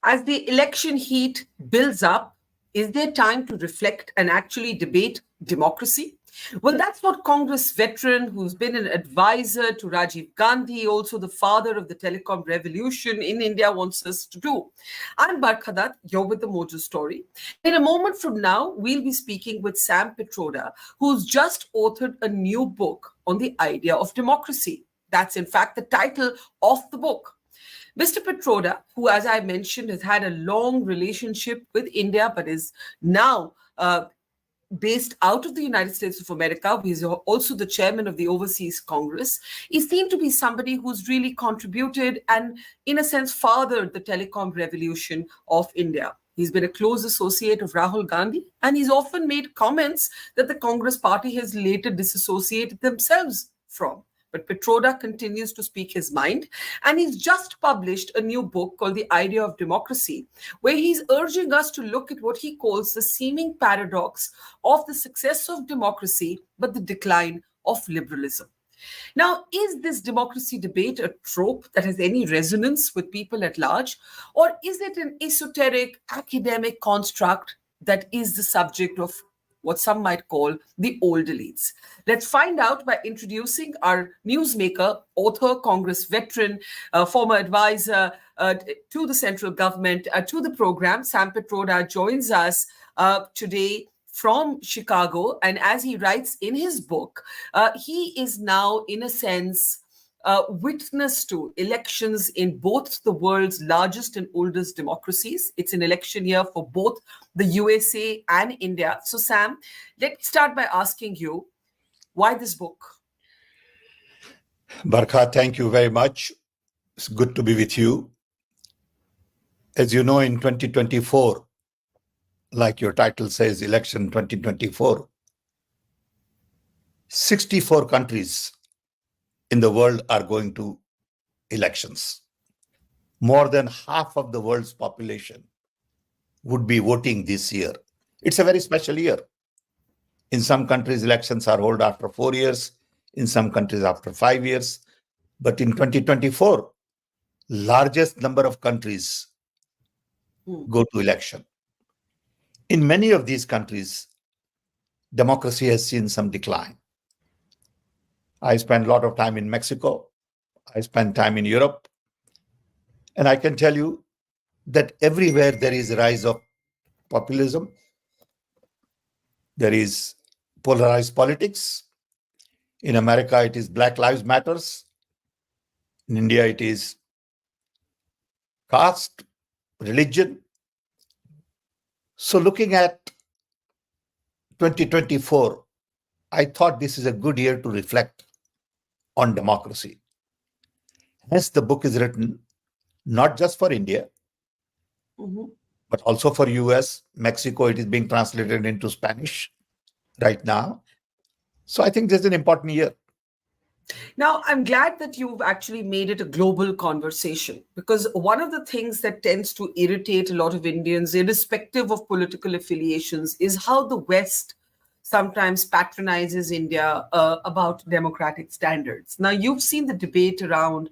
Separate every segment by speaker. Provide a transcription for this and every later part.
Speaker 1: As the election heat builds up, is there time to reflect and actually debate democracy? Well, that's what Congress veteran who's been an advisor to Rajiv Gandhi, also the father of the telecom revolution in India, wants us to do. I'm Barkha, you're with the Mojo Story. In a moment from now, we'll be speaking with Sam Pitroda, who's just authored a new book on the idea of democracy. That's, in fact, the title of the book. Mr. Pitroda, who, as I mentioned, has had a long relationship with India, but is now based out of the United States of America. He's also the chairman of the Overseas Congress. Is seen to be somebody who's really contributed and, in a sense, fathered the telecom revolution of India. He's been a close associate of Rahul Gandhi, and he's often made comments that the Congress party has later disassociated themselves from. But Pitroda continues to speak his mind, and he's just published a new book called The Idea of Democracy, where he's urging us to look at what he calls the seeming paradox of the success of democracy, but the decline of liberalism. Now, is this democracy debate a trope that has any resonance with people at large, or is it an esoteric academic construct that is the subject of what some might call the old elites? Let's find out by introducing our newsmaker, author, Congress veteran, former advisor to the central government, to the program. Sam Pitroda joins us today from Chicago. And as he writes in his book, he is now, in a sense, witness to elections in both the world's largest and oldest democracies. It's an election year for both the USA and India. So, Sam, let me start by asking you, why this book?
Speaker 2: Barkha, thank you very much. It's good to be with you. As you know, in 2024, like your title says, election 2024, 64 countries in the world are going to elections. More than half of the world's population would be voting this year. It's a very special year. In some countries, elections are held after 4 years, in some countries after 5 years. But in 2024, largest number of countries go to election. In many of these countries, democracy has seen some decline. I spent a lot of time in Mexico. I spent time in Europe. And I can tell you that everywhere there is a rise of populism. There is polarized politics. In America, it is Black Lives Matters. In India, it is caste, religion. So looking at 2024, I thought this is a good year to reflect on democracy. Hence, the book is written not just for India, but also for US, Mexico. It is being translated into Spanish right now. So I think this is an important year.
Speaker 1: Now, I'm glad that you've actually made it a global conversation, because one of the things that tends to irritate a lot of Indians, irrespective of political affiliations, is how the West sometimes patronizes India about democratic standards. Now, you've seen the debate around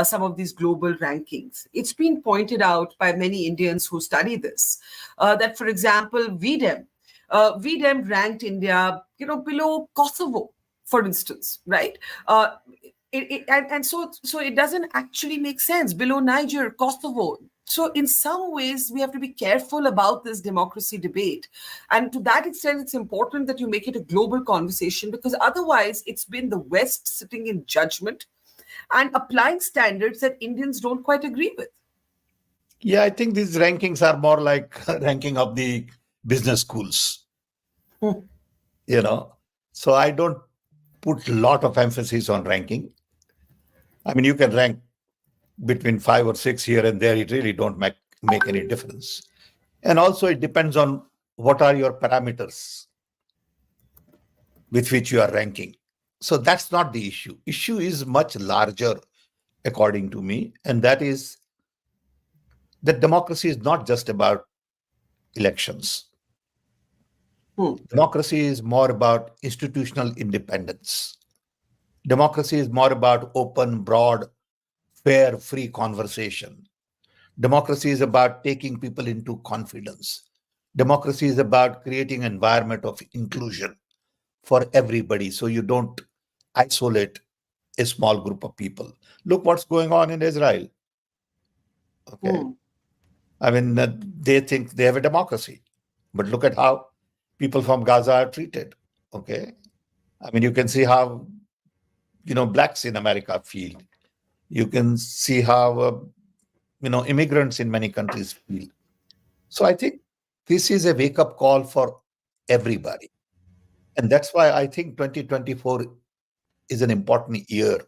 Speaker 1: some of these global rankings. It's been pointed out by many Indians who study this, that, for example, VDEM ranked India, below Kosovo, for instance, right? So it doesn't actually make sense. Below Niger, Kosovo. So in some ways, we have to be careful about this democracy debate. And to that extent, it's important that you make it a global conversation, because otherwise it's been the West sitting in judgment and applying standards that Indians don't quite agree with.
Speaker 2: Yeah, I think these rankings are more like ranking of the business schools. So I don't put a lot of emphasis on ranking. I mean, you can rank between 5 or 6 here and there. It really don't make any difference. And also it depends on what are your parameters with which you are ranking. So that's not the issue. Issue is much larger, according to me. And that is that democracy is not just about elections. Democracy is more about institutional independence. Democracy is more about open, broad, fair, free conversation. Democracy is about taking people into confidence. Democracy is about creating an environment of inclusion for everybody so you don't isolate a small group of people. Look what's going on in Israel. Okay.
Speaker 1: Hmm.
Speaker 2: I mean, they think they have a democracy, but look at how people from Gaza are treated. Okay. I mean, you can see how, blacks in America feel. You can see how, immigrants in many countries feel. So I think this is a wake up call for everybody. And that's why I think 2024 is an important year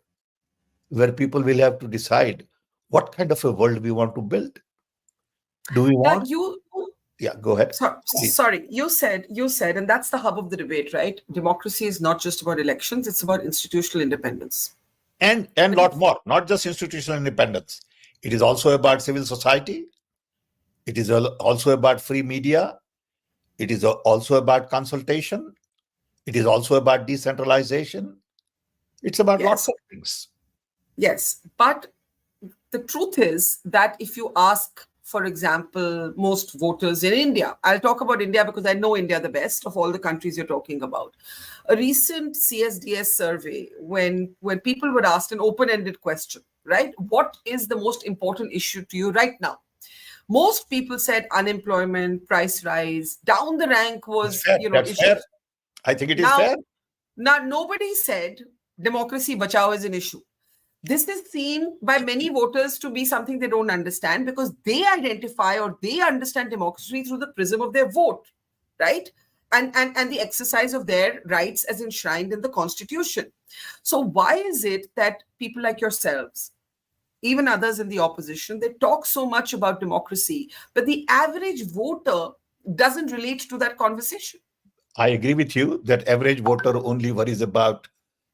Speaker 2: where people will have to decide what kind of a world we want to build. Do we
Speaker 1: Now,
Speaker 2: want? Yeah, go ahead. Please.
Speaker 1: sorry, you said, and that's the hub of the debate, right? Democracy is not just about elections; it's about institutional independence.
Speaker 2: And lot more, not just institutional independence. It is also about civil society. It is also about free media. It is also about consultation. It is also about decentralization. It's about lots
Speaker 1: Yes,
Speaker 2: of things.
Speaker 1: yes, but the truth is that if you ask, for example, most voters in India, I'll talk about India because I know India the best of all the countries you're talking about. A recent CSDS survey, when people were asked an open-ended question, right? What is the most important issue to you right now? Most people said unemployment, price rise. Down the rank
Speaker 2: It's
Speaker 1: was,
Speaker 2: fair. That's fair.
Speaker 1: issues.
Speaker 2: I think it is
Speaker 1: Now,
Speaker 2: fair.
Speaker 1: now nobody said democracy bachao is an issue. This is seen by many voters to be something they don't understand because they identify or they understand democracy through the prism of their vote, right? And the exercise of their rights as enshrined in the constitution. So why is it that people like yourselves, even others in the opposition, they talk so much about democracy, but the average voter doesn't relate to that conversation?
Speaker 2: I agree with you that average voter only worries about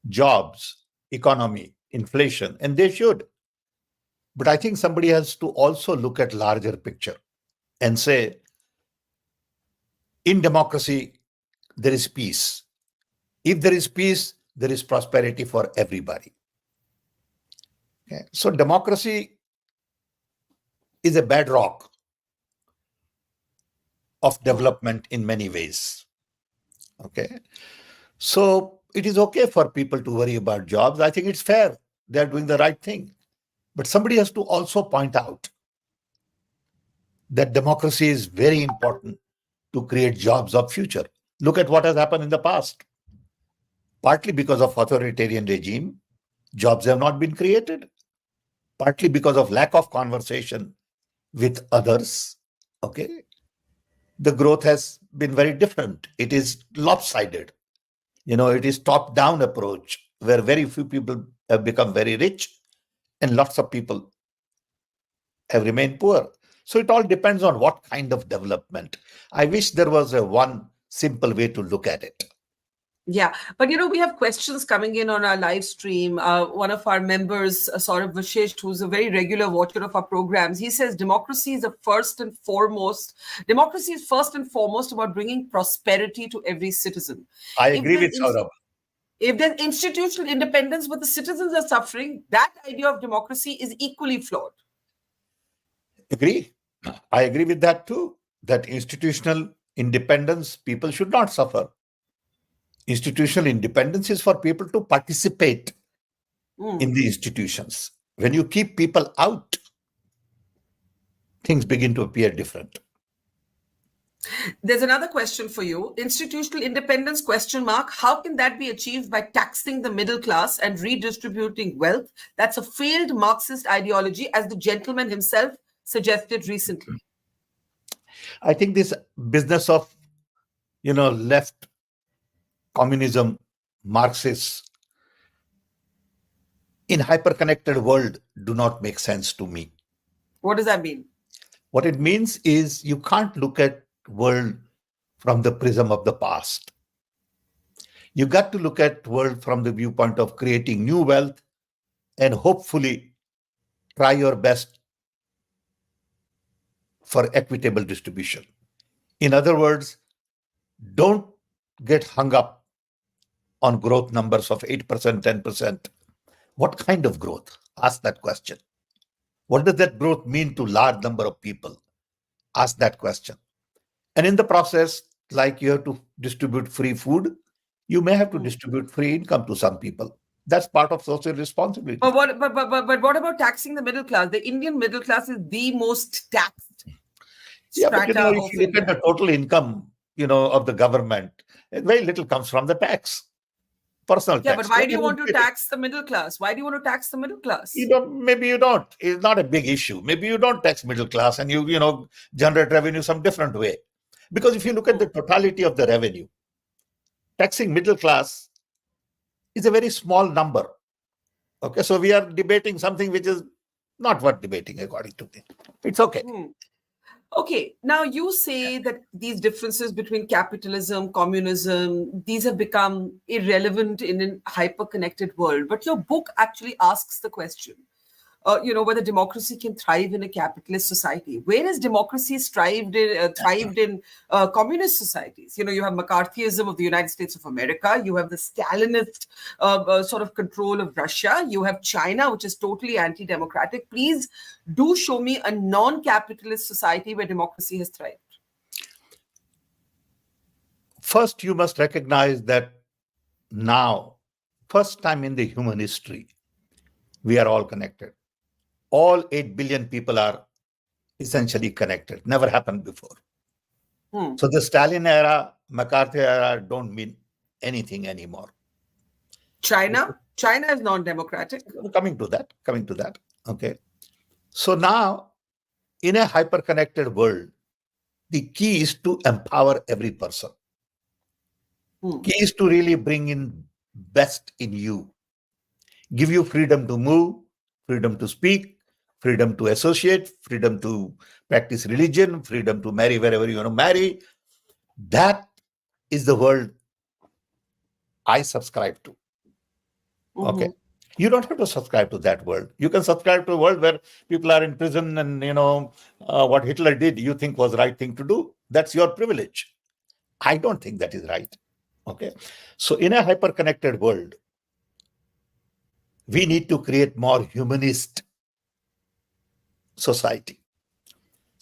Speaker 2: jobs, economy, inflation, and they should. But I think somebody has to also look at larger picture and say, in democracy, there is peace. If there is peace, there is prosperity for everybody. Okay? So democracy is a bedrock of development in many ways. Okay. So it is okay for people to worry about jobs. I think it's fair. They're doing the right thing. But somebody has to also point out that democracy is very important to create jobs of future. Look at what has happened in the past. Partly because of authoritarian regime, jobs have not been created. Partly because of lack of conversation with others. Okay. The growth has been very different. It is lopsided. It is top-down approach where very few people have become very rich and lots of people have remained poor. So it all depends on what kind of development. I wish there was a one simple way to look at it.
Speaker 1: Yeah, but we have questions coming in on our live stream. One of our members, Saurabh Vashisht, who's a very regular watcher of our programs, he says democracy is first and foremost about bringing prosperity to every citizen.
Speaker 2: I
Speaker 1: If
Speaker 2: agree with
Speaker 1: there's,
Speaker 2: Saurabh.
Speaker 1: if there's institutional independence but the citizens are suffering, that idea of democracy is equally flawed.
Speaker 2: Agree. I agree with that too, that institutional independence, people should not suffer. Institutional independence is for people to participate in the institutions. When you keep people out, things begin to appear different.
Speaker 1: There's another question for you. Institutional independence, question mark. How can that be achieved by taxing the middle class and redistributing wealth? That's a failed Marxist ideology, as the gentleman himself suggested recently.
Speaker 2: I think this business of, left communism, Marxists in hyper-connected world do not make sense to me.
Speaker 1: What does that mean?
Speaker 2: What it means is you can't look at world from the prism of the past. You got to look at world from the viewpoint of creating new wealth and hopefully try your best for equitable distribution. In other words, don't get hung up on growth numbers of 8%, 10%. What kind of growth? Ask that question. What does that growth mean to large number of people? Ask that question. And in the process, like you have to distribute free food, you may have to distribute free income to some people. That's part of social responsibility.
Speaker 1: But what about taxing the middle class? The Indian middle class is the most taxed
Speaker 2: Yeah, but
Speaker 1: strata
Speaker 2: if
Speaker 1: of
Speaker 2: you look at
Speaker 1: India.
Speaker 2: the total income, of the government, very little comes from the tax, personal
Speaker 1: Yeah,
Speaker 2: tax.
Speaker 1: but why do you want to tax the middle class? Why do you want to tax the middle class?
Speaker 2: Maybe you don't. It's not a big issue. Maybe you don't tax middle class and you generate revenue some different way. Because if you look at the totality of the revenue, taxing middle class is a very small number. Okay, so we are debating something which is not worth debating, according to me. It's okay.
Speaker 1: Okay, now you say that these differences between capitalism, communism, these have become irrelevant in a hyper-connected world. But your book actually asks the question, whether democracy can thrive in a capitalist society. Where has democracy thrived in communist societies? You have McCarthyism of the United States of America. You have the Stalinist sort of control of Russia. You have China, which is totally anti-democratic. Please do show me a non-capitalist society where democracy has thrived.
Speaker 2: First, you must recognize that now, first time in the human history, we are all connected. All 8 billion people are essentially connected. Never happened before. So the Stalin era, McCarthy era don't mean anything anymore.
Speaker 1: China is non-democratic.
Speaker 2: Coming to that. Okay. So now, in a hyper-connected world, the key is to empower every person. Key is to really bring in best in you. Give you freedom to move, freedom to speak, freedom to associate, freedom to practice religion, freedom to marry wherever you want to marry. That is the world I subscribe to. Okay. You don't have to subscribe to that world. You can subscribe to a world where people are in prison and, what Hitler did, you think was the right thing to do. That's your privilege. I don't think that is right. Okay. So in a hyper-connected world, we need to create more humanist society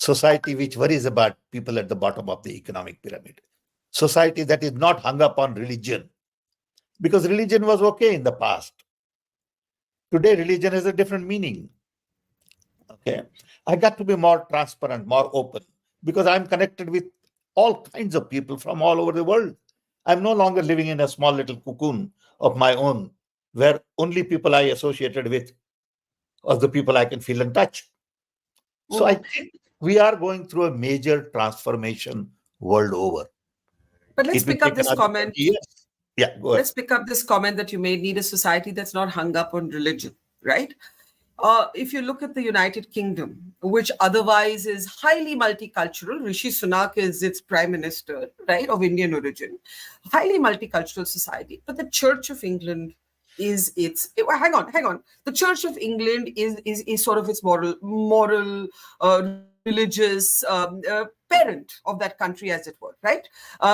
Speaker 2: which worries about people at the bottom of the economic pyramid, society that is not hung up on religion, because religion was okay in the past. Today, religion has a different meaning. Okay, I got to be more transparent, more open, because I'm connected with all kinds of people from all over the world. I'm no longer living in a small little cocoon of my own, where only people I associated with are the people I can feel and touch. So I think we are going through a major transformation world over.
Speaker 1: But let's pick up this comment.
Speaker 2: Yeah, go ahead.
Speaker 1: Let's pick up this comment that you made, need a society that's not hung up on religion, right? If you look at the United Kingdom, which otherwise is highly multicultural, Rishi Sunak is its prime minister, right, of Indian origin, highly multicultural society, but the Church of England is its hang on. The Church of England is sort of its moral religious parent of that country, as it were, right?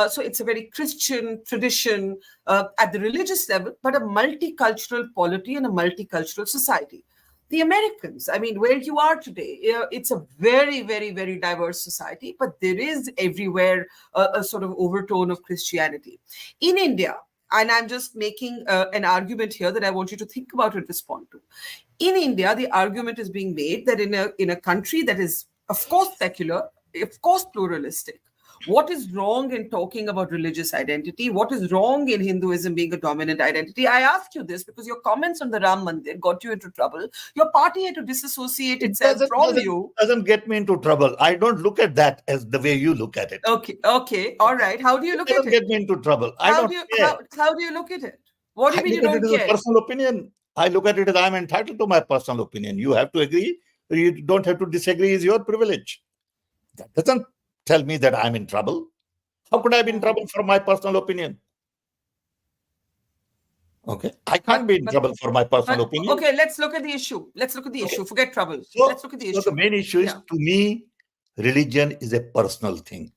Speaker 1: So it's a very Christian tradition at the religious level, but a multicultural polity and a multicultural society. The Americans, I mean, where you are today, it's a very, very, very diverse society, but there is everywhere a sort of overtone of Christianity. In India, and I'm just making an argument here that I want you to think about and respond to. In India, the argument is being made that in a country that is, of course, secular, of course, pluralistic, what is wrong in talking about religious identity? What is wrong in Hinduism being a dominant identity? I ask you this because your comments on the Ram Mandir got you into trouble. Your party had to disassociate itself from you.
Speaker 2: Doesn't get me into trouble. I don't look at that as the way you look at it.
Speaker 1: Okay, all right. How do you look at it?
Speaker 2: Doesn't get me into trouble.
Speaker 1: How do you look at it? What do you mean you don't care?
Speaker 2: It as a personal opinion. I look at it as I'm entitled to my personal opinion. You have to agree. You don't have to disagree. Is your privilege. That doesn't tell me that I'm in trouble. How could I be in trouble for my personal opinion? Okay, I can't be in trouble for my personal opinion.
Speaker 1: Okay, let's look at the issue. Forget trouble. Let's look at the issue.
Speaker 2: So the main issue is, to me, religion is a personal thing.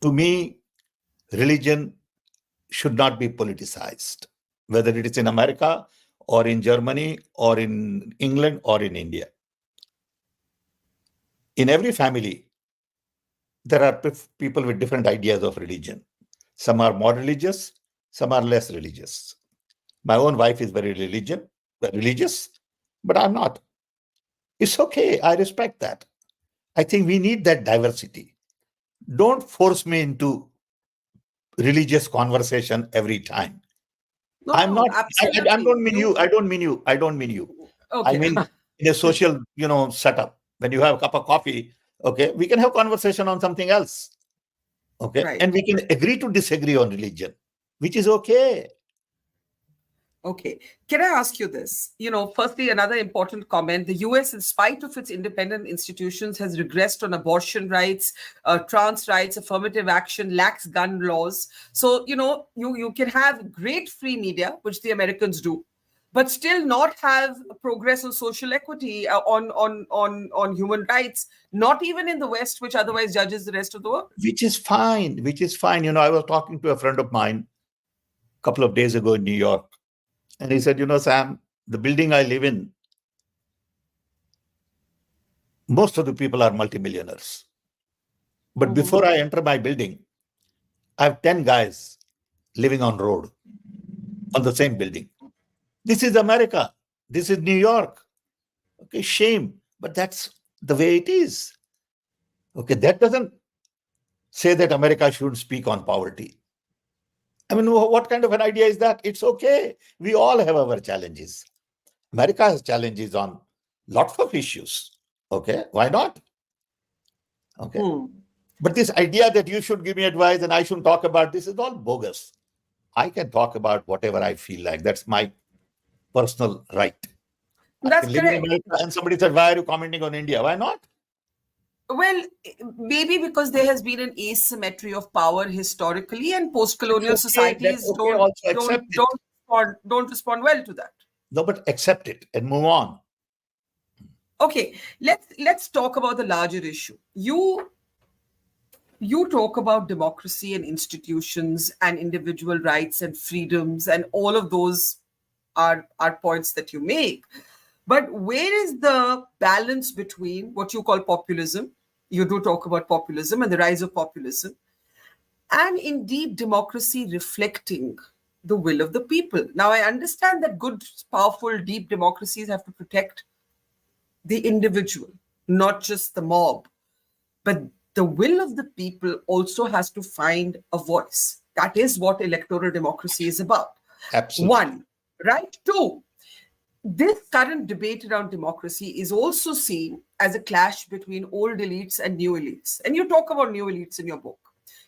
Speaker 2: To me, religion should not be politicized, whether it is in America or in Germany or in England or in India. In every family, there are people with different ideas of religion. Some are more religious, some are less religious. My own wife is very religious, but I'm not. It's okay. I respect that. I think we need that diversity. Don't force me into religious conversation every time. I'm
Speaker 1: No,
Speaker 2: not. I
Speaker 1: absolutely.
Speaker 2: don't mean you. I don't mean you. I don't mean you. I
Speaker 1: Okay.
Speaker 2: mean in a social, setup. When you have a cup of coffee, okay, we can have conversation on something else. Okay,
Speaker 1: Right.
Speaker 2: and we can agree to disagree on religion, which is okay.
Speaker 1: Okay. Can I ask you this? Firstly, another important comment. The US, in spite of its independent institutions, has regressed on abortion rights, trans rights, affirmative action, lax gun laws. So, you can have great free media, which the Americans do, but still not have progress on social equity, on human rights, not even in the West, which otherwise judges the rest of the world.
Speaker 2: Which is fine. Which is fine. I was talking to a friend of mine a couple of days ago in New York, and he said, Sam, the building I live in, most of the people are multimillionaires. But before I enter my building, I have 10 guys living on road on the same building. This is America. This is New York. Okay, shame. But that's the way it is. Okay, that doesn't say that America should speak on poverty. I mean, what kind of an idea is that? It's okay. We all have our challenges. America has challenges on lots of issues. Okay, why not? Okay. But this idea that you should give me advice and I shouldn't talk about this is all bogus. I can talk about whatever I feel like. That's my personal right. I
Speaker 1: That's
Speaker 2: can live in
Speaker 1: correct.
Speaker 2: America and somebody said, why are you commenting on India? Why not?
Speaker 1: Well, maybe because there has been an asymmetry of power historically, and post-colonial
Speaker 2: That's okay. That's
Speaker 1: societies
Speaker 2: okay. Also accept it.
Speaker 1: don't respond well to that.
Speaker 2: No, but accept it and move on.
Speaker 1: Okay, let's talk about the larger issue. You talk about democracy and institutions and individual rights and freedoms, and all of those are points that you make. But where is the balance between what you call populism? You do talk about populism and the rise of populism, and indeed democracy reflecting the will of the people. Now, I understand that good, powerful, deep democracies have to protect the individual, not just the mob. But the will of the people also has to find a voice. That is what electoral democracy is about.
Speaker 2: Absolutely.
Speaker 1: One, right? Two, this current debate around democracy is also seen as a clash between old elites and new elites. And you talk about new elites in your book.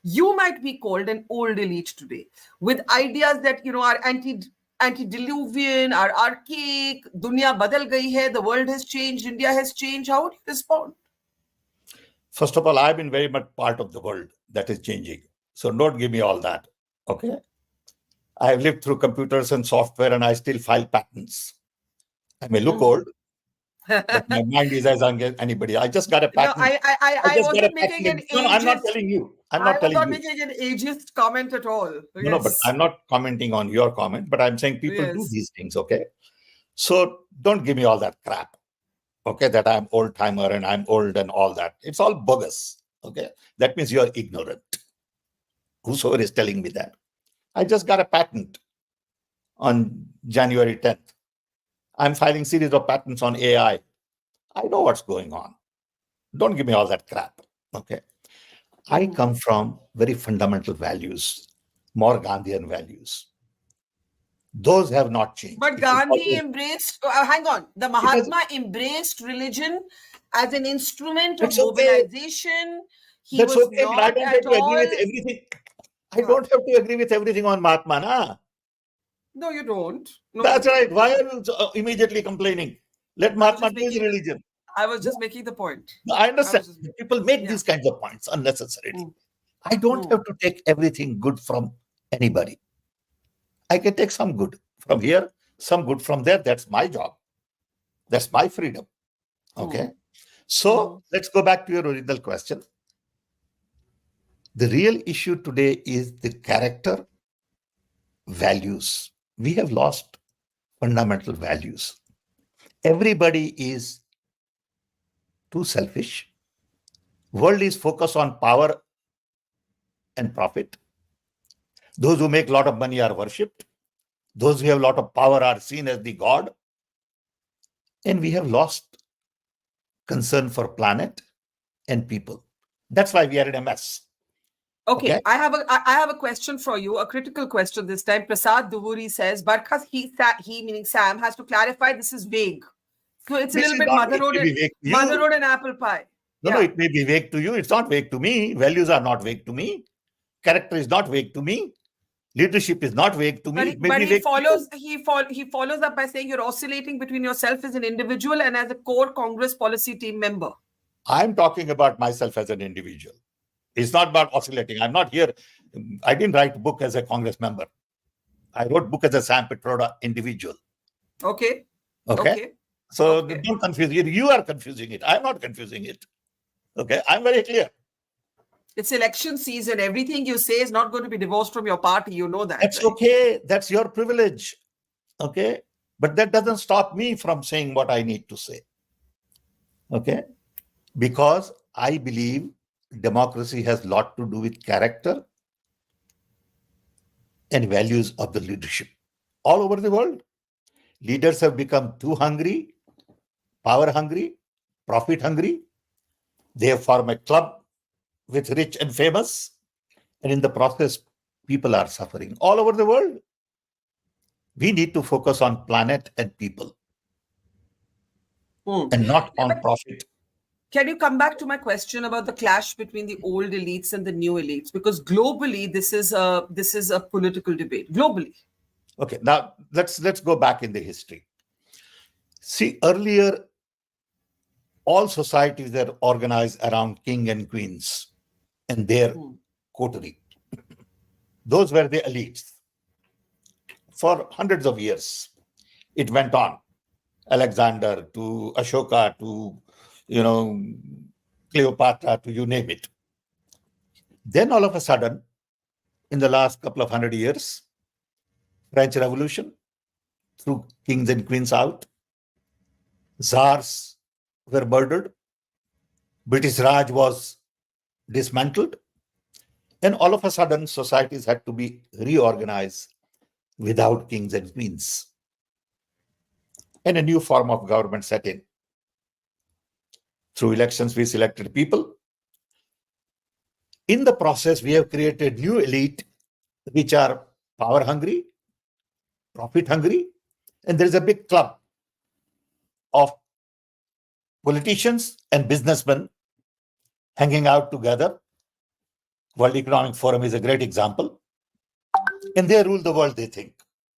Speaker 1: You might be called an old elite today with ideas that are antediluvian, are archaic, dunya badal gayi hai, the world has changed, India has changed. How would you respond?
Speaker 2: First of all, I've been very much part of the world that is changing. So don't give me all that. Okay. I've lived through computers and software and I still file patents. I may look old, but my mind is as young as anybody. I just got a
Speaker 1: No,
Speaker 2: patent.
Speaker 1: I
Speaker 2: just got a
Speaker 1: wasn't making an
Speaker 2: patent. No, I'm not
Speaker 1: ageist.
Speaker 2: telling you. I'm
Speaker 1: I
Speaker 2: not
Speaker 1: was
Speaker 2: telling
Speaker 1: not
Speaker 2: you.
Speaker 1: making an ageist comment at all.
Speaker 2: No, but
Speaker 1: Yes.
Speaker 2: I'm not commenting on your comment, but I'm saying people do
Speaker 1: Yes.
Speaker 2: these things, okay? So don't give me all that crap, okay, that I'm old timer and I'm old and all that. It's all bogus, okay? That means you're ignorant. Whosoever is telling me that. I just got a patent on January 10th. I'm filing series of patents on AI. I know what's going on. Don't give me all that crap, okay? I come from very fundamental values, more Gandhian values. Those have not changed.
Speaker 1: But Gandhi embraced, hang on, the Mahatma embraced religion as an instrument of
Speaker 2: That's okay.
Speaker 1: mobilization. He
Speaker 2: That's
Speaker 1: was
Speaker 2: okay, but I
Speaker 1: not
Speaker 2: don't have
Speaker 1: at
Speaker 2: to agree
Speaker 1: all.
Speaker 2: with everything. I don't have to agree with everything on Mahatma, na?
Speaker 1: No, you don't. No,
Speaker 2: That's
Speaker 1: you
Speaker 2: right.
Speaker 1: don't.
Speaker 2: Why are you immediately complaining? Let Mahatma do his religion.
Speaker 1: I was just making the point.
Speaker 2: No, I
Speaker 1: I
Speaker 2: understand.
Speaker 1: was just,
Speaker 2: People make
Speaker 1: yeah.
Speaker 2: these kinds of points unnecessarily. I don't have to take everything good from anybody. I can take some good from here, some good from there. That's my job. That's my freedom. Okay. So let's go back to your original question. The real issue today is the character, values. We have lost fundamental values. Everybody is too selfish. World is focused on power and profit. Those who make a lot of money are worshipped. Those who have a lot of power are seen as the god. And we have lost concern for planet and people. That's why we are in a mess.
Speaker 1: Okay, I have a question for you, a critical question this time. Prasad Duvuri says, Barkha, he meaning Sam, has to clarify this is vague. So it's a little bit motherhood and apple pie.
Speaker 2: No, it may be vague to you. It's not vague to me. Values are not vague to me. Character is not vague to me. Leadership is not vague to me.
Speaker 1: But he follows up by saying you're oscillating between yourself as an individual and as a core Congress policy team member.
Speaker 2: I'm talking about myself as an individual. It's not about oscillating. I'm not here. I didn't write a book as a Congress member. I wrote a book as a Sam Pitroda individual.
Speaker 1: Okay.
Speaker 2: So don't confuse it. You are confusing it. I'm not confusing it. Okay. I'm very clear.
Speaker 1: It's election season. Everything you say is not going to be divorced from your party. You know that.
Speaker 2: That's right? Okay. That's your privilege. Okay. But that doesn't stop me from saying what I need to say. Okay. Because I believe democracy has a lot to do with character and values of the leadership. All over the world, leaders have become too hungry, power hungry, profit hungry. They have formed a club with rich and famous. And in the process, people are suffering all over the world. We need to focus on planet and people and not on profit.
Speaker 1: Can you come back to my question about the clash between the old elites and the new elites? Because globally, this is a political debate. Globally.
Speaker 2: Okay, now let's go back in the history. See, earlier, all societies were organized around king and queens and their coterie. Those were the elites. For hundreds of years, it went on. Alexander to Ashoka to Cleopatra, to you name it. Then all of a sudden, in the last couple of 100 years, French Revolution threw kings and queens out. Tsars were murdered. British Raj was dismantled. And all of a sudden, societies had to be reorganized without kings and queens. And a new form of government set in. Through elections, we selected people. In the process, we have created new elite, which are power hungry, profit hungry, and there is a big club of politicians and businessmen hanging out together. World Economic Forum is a great example. And they rule the world, they think.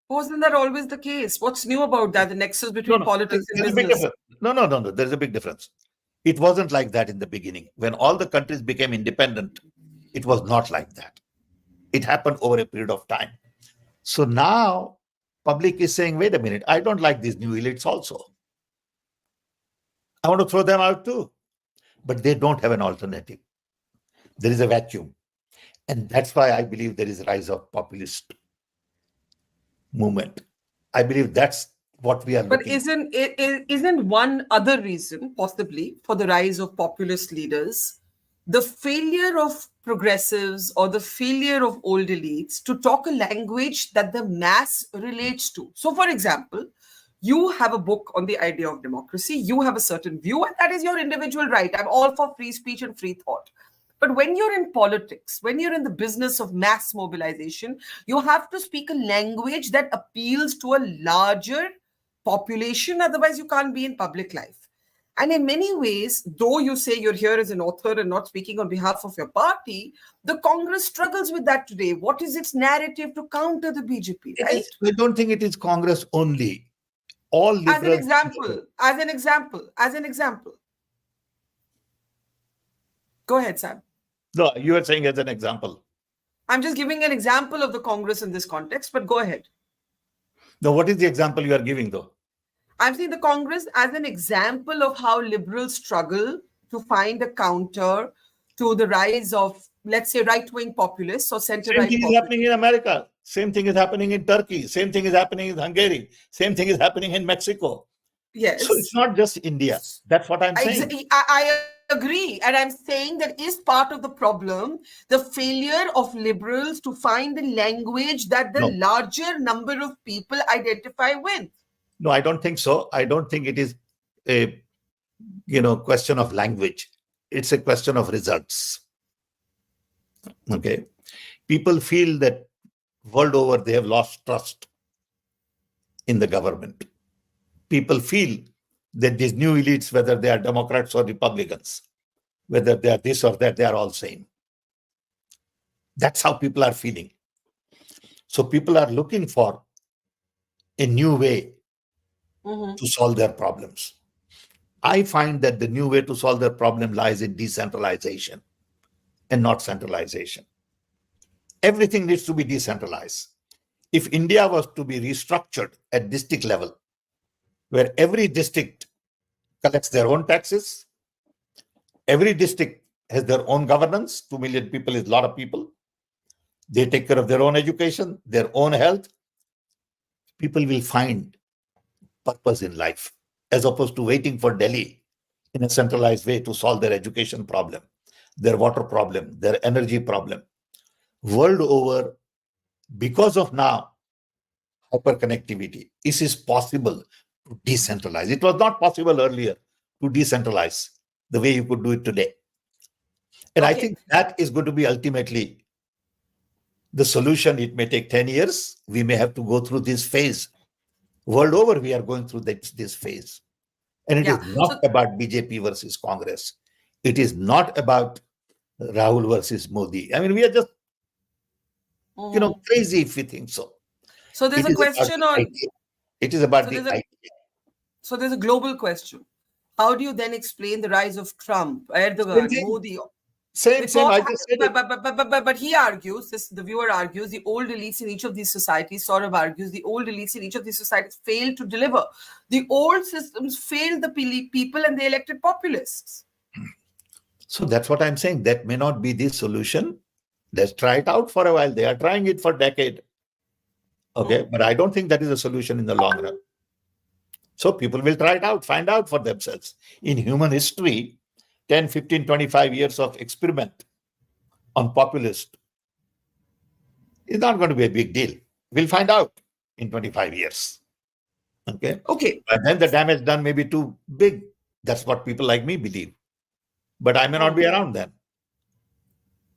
Speaker 1: Wasn't that always the case? What's new about that? The nexus between politics and business?
Speaker 2: No. There's a big difference. It wasn't like that in the beginning. When all the countries became independent, it was not like that. It happened over a period of time. So now, public is saying, wait a minute, I don't like these new elites also. I want to throw them out too. But they don't have an alternative. There is a vacuum. And that's why I believe there is a rise of populist movement. I believe that's what we are looking
Speaker 1: at. But isn't one other reason, possibly, for the rise of populist leaders, the failure of progressives or the failure of old elites to talk a language that the mass relates to? So, for example, you have a book on the idea of democracy, you have a certain view, and that is your individual right. I'm all for free speech and free thought. But when you're in politics, when you're in the business of mass mobilization, you have to speak a language that appeals to a larger population. Otherwise, you can't be in public life. And in many ways, though you say you're here as an author and not speaking on behalf of your party, the Congress struggles with that today. What is its narrative to counter the BJP? Right?
Speaker 2: I don't think it is Congress only. All liberals.
Speaker 1: As an example. Go ahead, Sam.
Speaker 2: No, you are saying as an example.
Speaker 1: I'm just giving an example of the Congress in this context, but go ahead.
Speaker 2: Now, what is the example you are giving, though?
Speaker 1: I'm saying the Congress as an example of how liberals struggle to find a counter to the rise of let's say, right-wing populists or
Speaker 2: Same
Speaker 1: center-right
Speaker 2: thing is
Speaker 1: populists.
Speaker 2: happening in America. Same thing is happening in Turkey. Same thing is happening in Hungary. Same thing is happening in Mexico. So it's
Speaker 1: Yes.
Speaker 2: not just India. That's what I'm saying.
Speaker 1: I agree. And I'm saying that is part of the problem, the failure of liberals to find the language that the
Speaker 2: No,
Speaker 1: larger number of people identify with.
Speaker 2: no, I don't think so. I don't think it is a question of language. It's a question of results. Okay. People feel that world over they have lost trust in the government. People feel that these new elites, whether they are Democrats or Republicans, whether they are this or that, they are all same. That's how people are feeling. So people are looking for a new way to solve their problems. I find that the new way to solve their problem lies in decentralization and not centralization. Everything needs to be decentralized. If India was to be restructured at district level, where every district collects their own taxes, every district has their own governance, 2 million people is a lot of people, they take care of their own education, their own health, people will find purpose in life, as opposed to waiting for Delhi in a centralized way to solve their education problem, their water problem, their energy problem. World over, because of now hyperconnectivity, it is possible to decentralize. It was not possible earlier to decentralize the way you could do it today. And I
Speaker 1: Okay.
Speaker 2: think that is going to be ultimately the solution. It may take 10 years. We may have to go through this phase. World over, we are going through this phase. And it is
Speaker 1: Yeah.
Speaker 2: not about BJP versus Congress. It is not about Rahul versus Modi. I mean, we are just, crazy if we think so.
Speaker 1: So there's
Speaker 2: It
Speaker 1: a
Speaker 2: is about
Speaker 1: question
Speaker 2: the
Speaker 1: on.
Speaker 2: idea. It is about
Speaker 1: So
Speaker 2: the
Speaker 1: there's a
Speaker 2: idea.
Speaker 1: so there's a global question. How do you then explain the rise of Trump,
Speaker 2: Same
Speaker 1: Erdogan,
Speaker 2: thing.
Speaker 1: Modi?
Speaker 2: Same.
Speaker 1: Because,
Speaker 2: I just said it.
Speaker 1: but he argues, the viewer argues, the old elites in each of these societies, sort of argues, the old elites in each of these societies failed to deliver. The old systems failed the people and they elected populists.
Speaker 2: So that's what I'm saying. That may not be the solution. Let's try it out for a while. They are trying it for a decade. Okay. But I don't think that is a solution in the long run. So people will try it out, find out for themselves. In human history, 10, 15, 25 years of experiment on populist is not going to be a big deal. We'll find out in 25 years. Okay.
Speaker 1: Okay.
Speaker 2: But then the damage done may be too big. That's what people like me believe. But I may not be around then.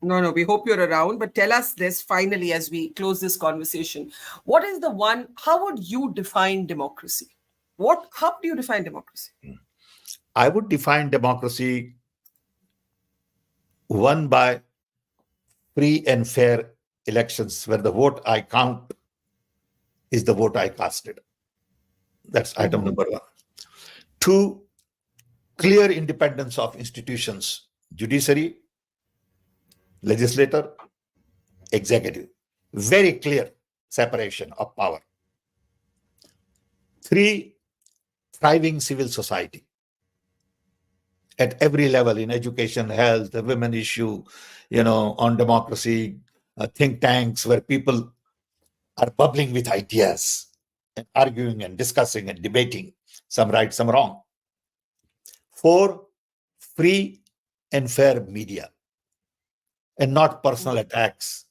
Speaker 1: No, we hope you're around. But tell us this finally as we close this conversation. What is how would you define democracy? How do you define democracy?
Speaker 2: I would define democracy, one, by free and fair elections where the vote I count is the vote I casted. That's item number one. Two, clear independence of institutions, judiciary, legislature, executive. Very clear separation of power. Three, thriving civil society at every level, in education, health, the women issue, on democracy, think tanks where people are bubbling with ideas and arguing and discussing and debating, some right, some wrong. Four, free and fair media and not personal attacks,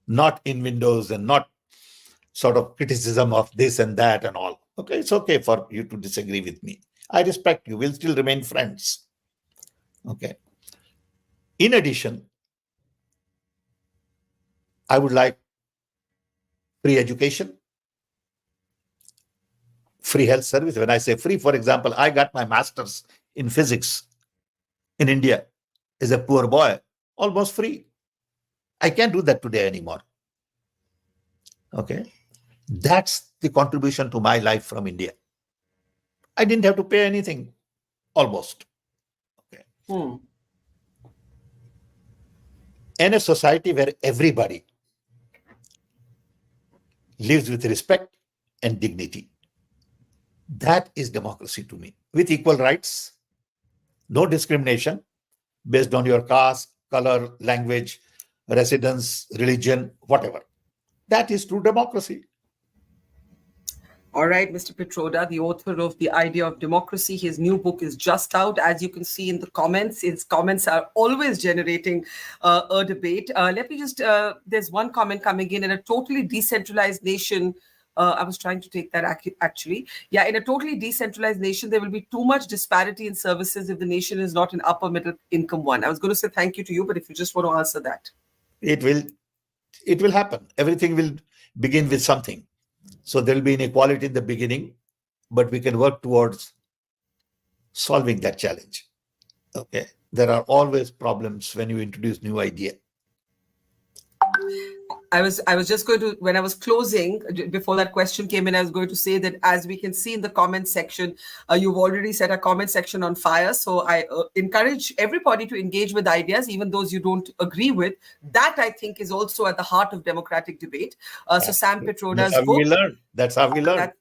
Speaker 2: not innuendos and not sort of criticism of this and that and all. Okay, it's okay for you to disagree with me. I respect you. We'll still remain friends. Okay. In addition, I would like free education, free health service. When I say free, for example, I got my master's in physics in India as a poor boy, almost free. I can't do that today anymore. Okay. That's the contribution to my life from India. I didn't have to pay anything, almost. Okay. In a society where everybody lives with respect and dignity, that is democracy to me, with equal rights, no discrimination based on your caste, color, language, residence, religion, whatever. That is true democracy.
Speaker 1: All right, Mr. Pitroda, the author of The Idea of Democracy. His new book is just out. As you can see in the comments, his comments are always generating a debate. Let me just, there's one comment coming in a totally decentralized nation. I was trying to take that actually. Yeah, in a totally decentralized nation, there will be too much disparity in services if the nation is not an upper middle income one. I was going to say thank you to you, but if you just want to answer that.
Speaker 2: It will happen. Everything will begin with something. So there will be inequality in the beginning, but we can work towards solving that challenge. Okay. There are always problems when you introduce new idea.
Speaker 1: I was just going to, when I was closing, before that question came in, I was going to say that as we can see in the comment section, you've already set a comment section on fire. So I encourage everybody to engage with ideas, even those you don't agree with. That, I think, is also at the heart of democratic debate. So Sam Pitroda's book.
Speaker 2: That's how we learn.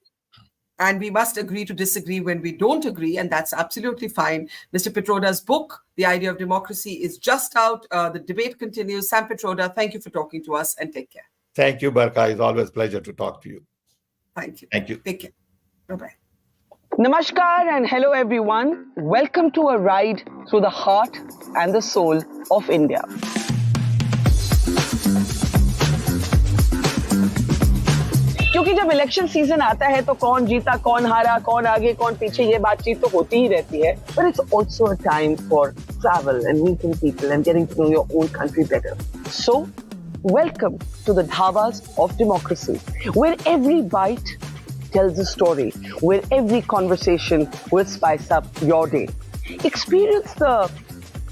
Speaker 1: And we must agree to disagree when we don't agree, and that's absolutely fine. Mr. Pitroda's book, The Idea of Democracy, is just out. The debate continues. Sam Pitroda, thank you for talking to us, and take care.
Speaker 2: Thank you, Barkha. It's always a pleasure to talk to you.
Speaker 1: Thank you.
Speaker 2: Thank you.
Speaker 1: Take care. Bye-bye.
Speaker 3: Namaskar and hello everyone. Welcome to a ride through the heart and the soul of India. क्योंकि जब election season आता है तो कौन जीता, कौन हारा, कौन आगे, कौन पीछे, ये बातचीत तो होती ही रहती है. But it's also a time for travel and meeting people and getting to know your own country better. So, welcome to the dhabas of democracy, where every bite tells a story, where every conversation will spice up your day. Experience the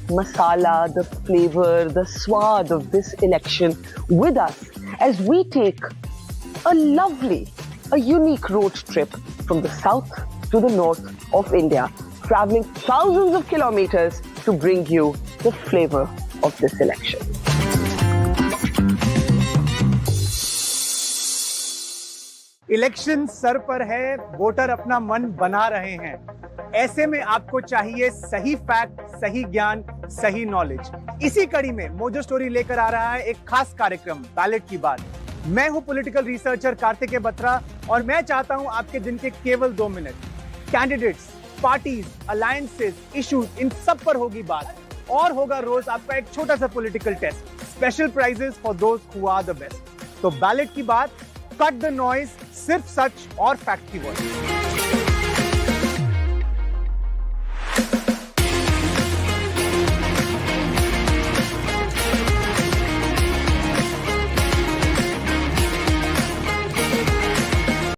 Speaker 3: masala, the flavor, the swad of this election with us as we take a unique road trip from the south to the north of India, traveling thousands of kilometers to bring you the flavor of this election.
Speaker 4: Election sir पर है, voter अपना मन बना रहे हैं. ऐसे में आपको चाहिए सही फैक्ट, सही ज्ञान, सही नॉलेज. इसी कड़ी में मोजो स्टोरी लेकर आ रहा है एक खास कार्यक्रम, बैलेट की बात. मैं हूं पॉलिटिकल रिसर्चर कार्तिकेय बत्रा और मैं चाहता हूं आपके दिन के केवल 2 मिनट. कैंडिडेट्स, पार्टीज, अलायंसेस, इश्यूज, इन सब पर होगी बात. और होगा रोज आपका एक छोटा सा political test. Special prizes for those who are the best. तो बैलेट की बात, कट द नॉइज, सिर्फ सच और फैक्ट की वर्ड.